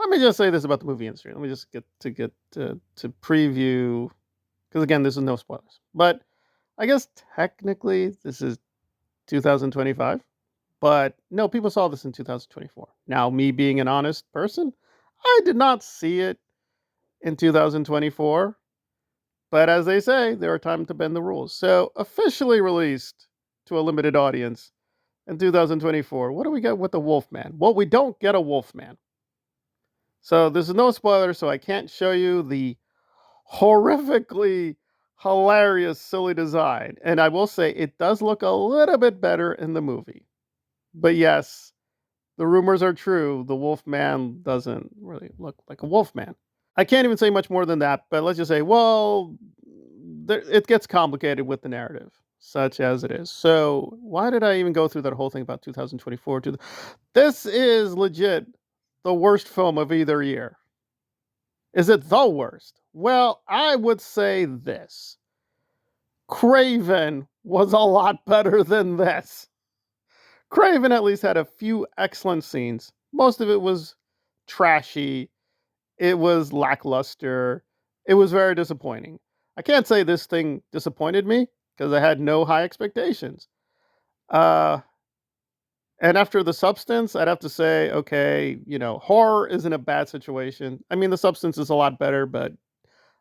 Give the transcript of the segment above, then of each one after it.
let me just say this about the movie industry. Let me just get to preview, because again, this is no spoilers. But I guess technically this is 2025. But no, people saw this in 2024. Now, me being an honest person, I did not see it in 2024. But as they say, there are times to bend the rules. So, officially released to a limited audience in 2024. What do we get with the Wolfman? Well, we don't get a Wolfman. So, this is no spoiler, so I can't show you the horrifically hilarious, silly design. And I will say it does look a little bit better in the movie. But yes, the rumors are true. The Wolfman doesn't really look like a Wolfman. I can't even say much more than that, but let's just say, well, it gets complicated with the narrative, such as it is. So, why did I even go through that whole thing about 2024? This is legit the worst film of either year. Is it the worst? Well, I would say this: Craven was a lot better than this. Craven at least had a few excellent scenes. Most of it was trashy. It was lackluster. It was very disappointing. I can't say this thing disappointed me because I had no high expectations. Uh, and after The Substance, I'd have to say, okay, horror isn't a bad situation. I mean, The Substance is a lot better, but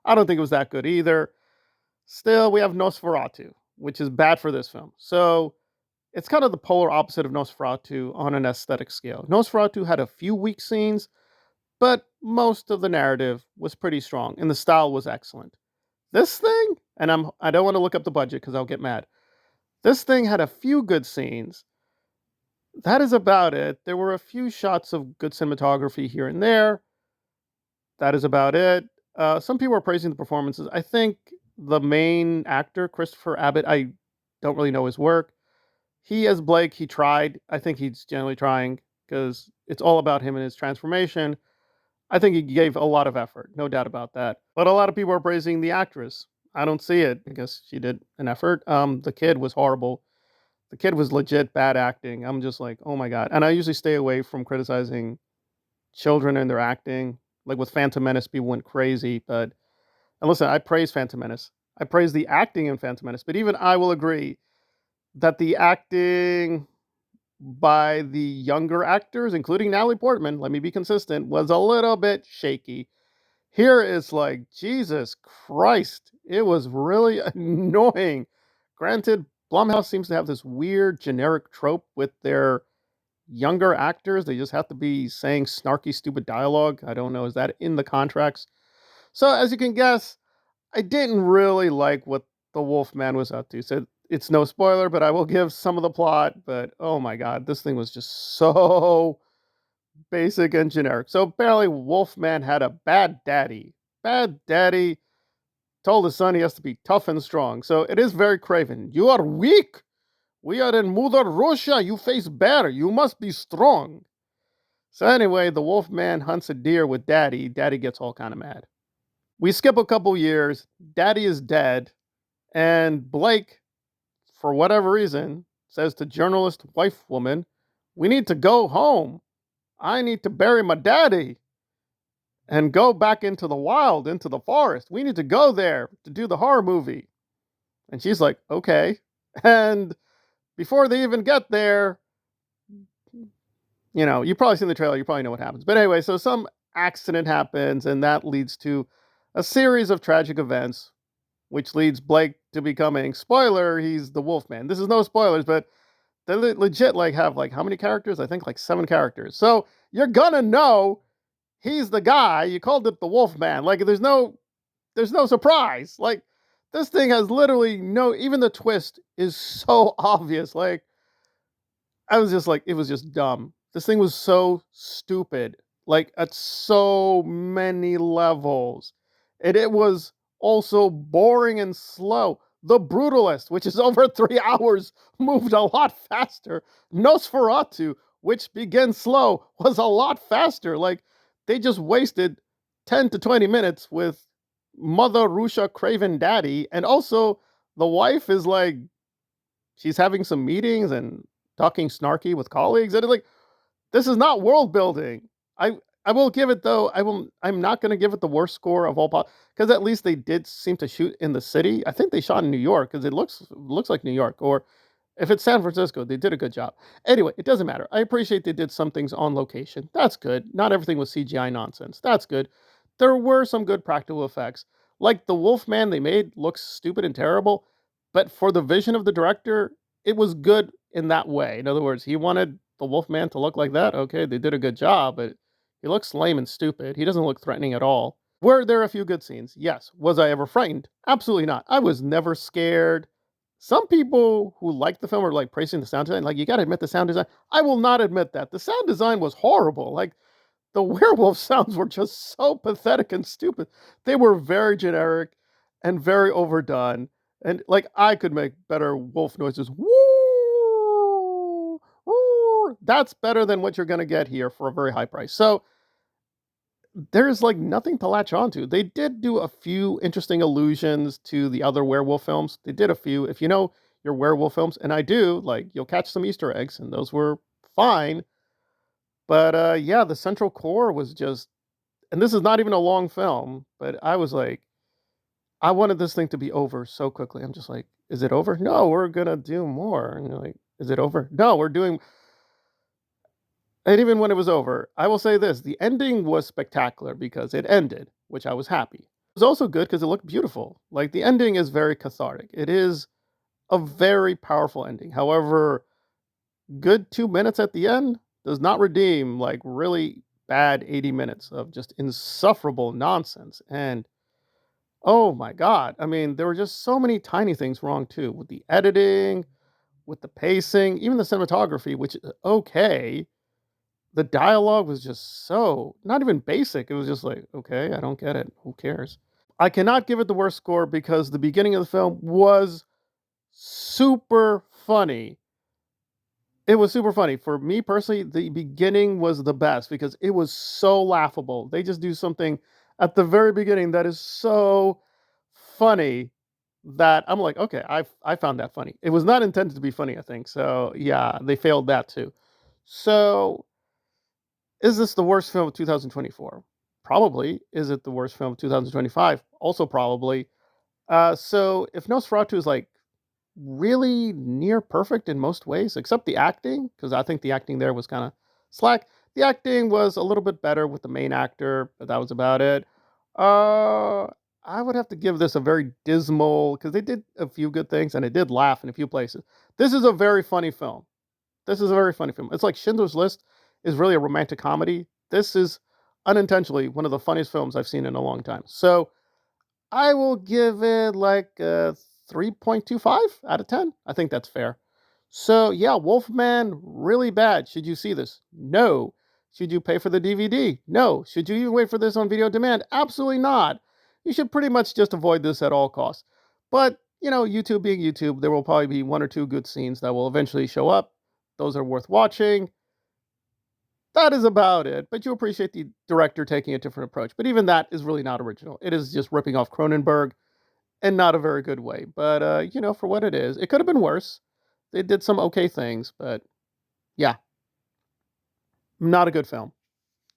I don't think it was that good either. Still, we have Nosferatu, which is bad for this film. So it's kind of the polar opposite of Nosferatu on an aesthetic scale. Nosferatu had a few weak scenes, but most of the narrative was pretty strong and the style was excellent. This thing, and I don't want to look up the budget because I'll get mad. This thing had a few good scenes. That is about it. There were a few shots of good cinematography here and there. That is about it. Some people are praising the performances. I think the main actor, Christopher Abbott, I don't really know his work. He, as Blake, he tried. I think he's generally trying because it's all about him and his transformation. I think he gave a lot of effort, no doubt about that. But a lot of people are praising the actress. I don't see it. I guess she did an effort. The kid was horrible. The kid was legit bad acting. I'm just like, oh my god. And I usually stay away from criticizing children and their acting. Like with Phantom Menace, people went crazy. And listen, I praise Phantom Menace. I praise the acting in Phantom Menace. But even I will agree that the acting by the younger actors, including Natalie Portman, let me be consistent, was a little bit shaky. Here it's like, Jesus Christ, it was really annoying. Granted, Blumhouse seems to have this weird generic trope with their younger actors. They just have to be saying snarky, stupid dialogue. I don't know, is that in the contracts? So, as you can guess, I didn't really like what the Wolfman was up to. So, it's no spoiler, but I will give some of the plot. But oh my god, this thing was just so basic and generic. So apparently, Wolfman had a bad daddy. Bad daddy told his son he has to be tough and strong. So it is very Craven. You are weak. We are in Mother Russia. You face bear. You must be strong. So anyway, the Wolfman hunts a deer with Daddy. Daddy gets all kind of mad. We skip a couple years. Daddy is dead. And Blake, for whatever reason, says to journalist wife woman, we need to go home. I need to bury my daddy and go back into the wild, into the forest. We need to go there to do the horror movie. And she's like, okay. And before they even get there, you've probably seen the trailer, you probably know what happens. But anyway, so some accident happens, and that leads to a series of tragic events, which leads Blake to becoming, spoiler, he's the Wolfman. This is no spoilers, but they legit have how many characters? I think 7 characters. So you're gonna know he's the guy. You called it the Wolfman. There's no surprise. This thing has literally no, even the twist is so obvious. I was just it was just dumb. This thing was so stupid, at so many levels. And it was also boring and slow. The Brutalist, which is over 3 hours, moved a lot faster. Nosferatu, which begins slow, was a lot faster. They just wasted 10 to 20 minutes with Mother Russia Craven Daddy. And also, the wife is she's having some meetings and talking snarky with colleagues. And it's this is not world building. I will give it though. I'm not going to give it the worst score of all because at least they did seem to shoot in the city. I think they shot in New York because it looks like New York. Or if it's San Francisco, they did a good job. Anyway, it doesn't matter. I appreciate they did some things on location. That's good. Not everything was CGI nonsense. That's good. There were some good practical effects. Like the Wolfman they made looks stupid and terrible, but for the vision of the director, it was good in that way. In other words, he wanted the Wolfman to look like that. Okay, they did a good job, but he looks lame and stupid. He doesn't look threatening at all. Were there a few good scenes? Yes. Was I ever frightened? Absolutely not. I was never scared. Some people who like the film are like praising the sound design. Like, you got to admit the sound design. I will not admit that. The sound design was horrible. Like, the werewolf sounds were just so pathetic and stupid. They were very generic and very overdone. And like, I could make better wolf noises. Woo! Woo! That's better than what you're going to get here for a very high price. So, there's like nothing to latch onto. They did do a few interesting allusions to the other werewolf films. They did a few. If you know your werewolf films, and I do, like, you'll catch some Easter eggs, and those were fine. But yeah, the central core was just, and this is not even a long film, but I was like, I wanted this thing to be over so quickly. I'm just like, is it over? No, we're gonna do more. And you're like, is it over? No, we're doing. And even when it was over, I will say this: the ending was spectacular because it ended, which I was happy. It was also good because it looked beautiful. Like, the ending is very cathartic. It is a very powerful ending. However, good 2 minutes at the end does not redeem like really bad 80 minutes of just insufferable nonsense. And oh my God, I mean, there were just so many tiny things wrong too with the editing, with the pacing, even the cinematography, which is okay. The dialogue was just so not even basic. It was just like, okay, I don't get it. Who cares? I cannot give it the worst score because the beginning of the film was super funny. It was super funny. For me personally, the beginning was the best because it was so laughable. They just do something at the very beginning that is so funny that I'm like, okay, I found that funny. It was not intended to be funny, I think. So yeah, they failed that too. So is this the worst film of 2024? Probably. Is it the worst film of 2025? Also probably. So if Nosferatu is like really near perfect in most ways, except the acting, because I think the acting there was kind of slack. The acting was a little bit better with the main actor, but that was about it. Uh, I would have to give this a very dismal, because they did a few good things and it did laugh in a few places. This is a very funny film. This is a very funny film. It's like Schindler's List is really a romantic comedy. This is unintentionally one of the funniest films I've seen in a long time. So I will give it like a 3.25 out of 10. I think that's fair. So, yeah, Wolfman, really bad. Should you see this? No. Should you pay for the DVD? No. Should you even wait for this on video demand? Absolutely not. You should pretty much just avoid this at all costs. But, you know, YouTube being YouTube, there will probably be one or two good scenes that will eventually show up. Those are worth watching. That is about it. But you appreciate the director taking a different approach. But even that is really not original. It is just ripping off Cronenberg in not a very good way. But, you know, for what it is, it could have been worse. They did some okay things, but yeah, not a good film.